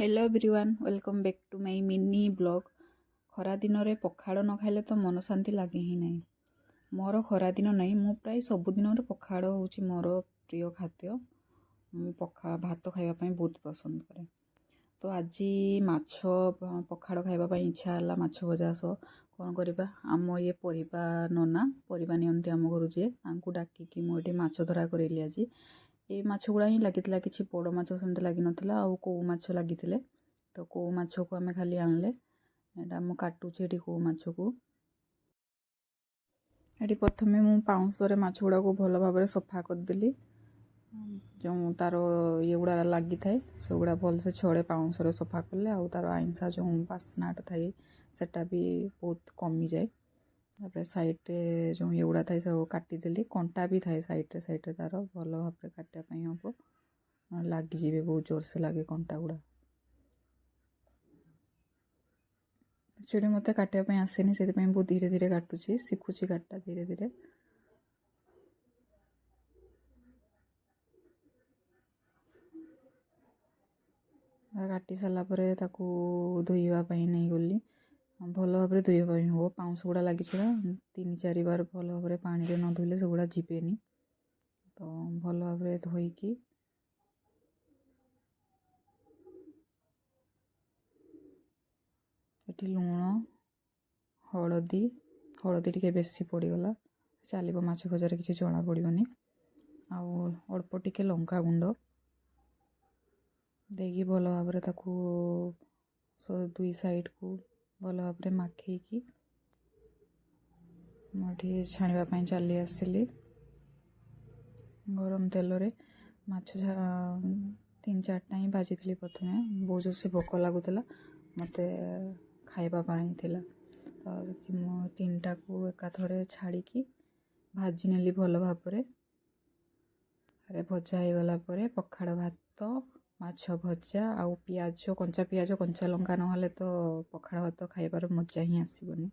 Hello everyone welcome back to my mini blog. खरा दिन में पखाड़ न खाइले तो मन शांति लगे ही नहीं। मोर खरा दिन नहीं मु प्राय सबुदिन पखाड़ हूँ मोर प्रिय खाद्य। भात खावाई बहुत पसंद करे। तो आज माछ पखाड़ खावाई इच्छा है। माछ भजा सह कौन करवा आम ये परिवा नना परिवा नियंती आम घर जी डाकिकी मुझे माछ धरा करेली। आज ये माछ गुड़ा ही लगी किसी बड़ माछ सेमती लगी नाला कौ माछ लगी तो कौ माछ को आम खाली आनले एटा मु काटुचे कौ माछ को ये प्रथम मु पाउंश माछ गुड़ा को भल भाव सफा करदेली। जो तार ये गुड़ा लगी थाए से गुड़ा भलसे छड़े पाउंश सफा कले आ तार आइंसा जो बास्नाटा थाए सेटा भी बहुत कमी जाए। तापर साइड्रे जो ये गुड़ा थाए सब काटिदेली कंटा भी थाए साइड्रे तार भल भाव काटापी हम लगिजे बहुत जोर से लगे कंटा गुड़ा। एक्चुअली मत काटापी आसेनी से बहुत धीरे धीरे काटुची शिखुची काटा धीरे धीरे। काटी सारापर धोईवाई नहीं गली भल भाव धोईवाई हम पाउंश गुड़ा लगी 3-4 बार भल भाव पानी रे न धोले से गुड़ा जीवेनी। तो भल भाव धोईकी ये लुण हलदी हलदी टे बेसी पड़गला चलो माछ भजार किसी जना पड़ोनी। अल्प टिके लंका गुंड देगी भल भाव दुई साइड को भल भाव माखी मुझे छाणवाई चली आसली गरम तेल रे माछ 3-4टा ही भाजी थी। प्रथम बहुत जोर से भोक लगुला मत खावाई तो 3टा को एकाथरे छाड़ी भाजी नेली भल भाव भजा हो गला पखाड़ भात माछ भजा आउ पियाज कंचा पियाज कंचा लंका ना तो पखाड़ भात खाइबार मजा ही आसबनी।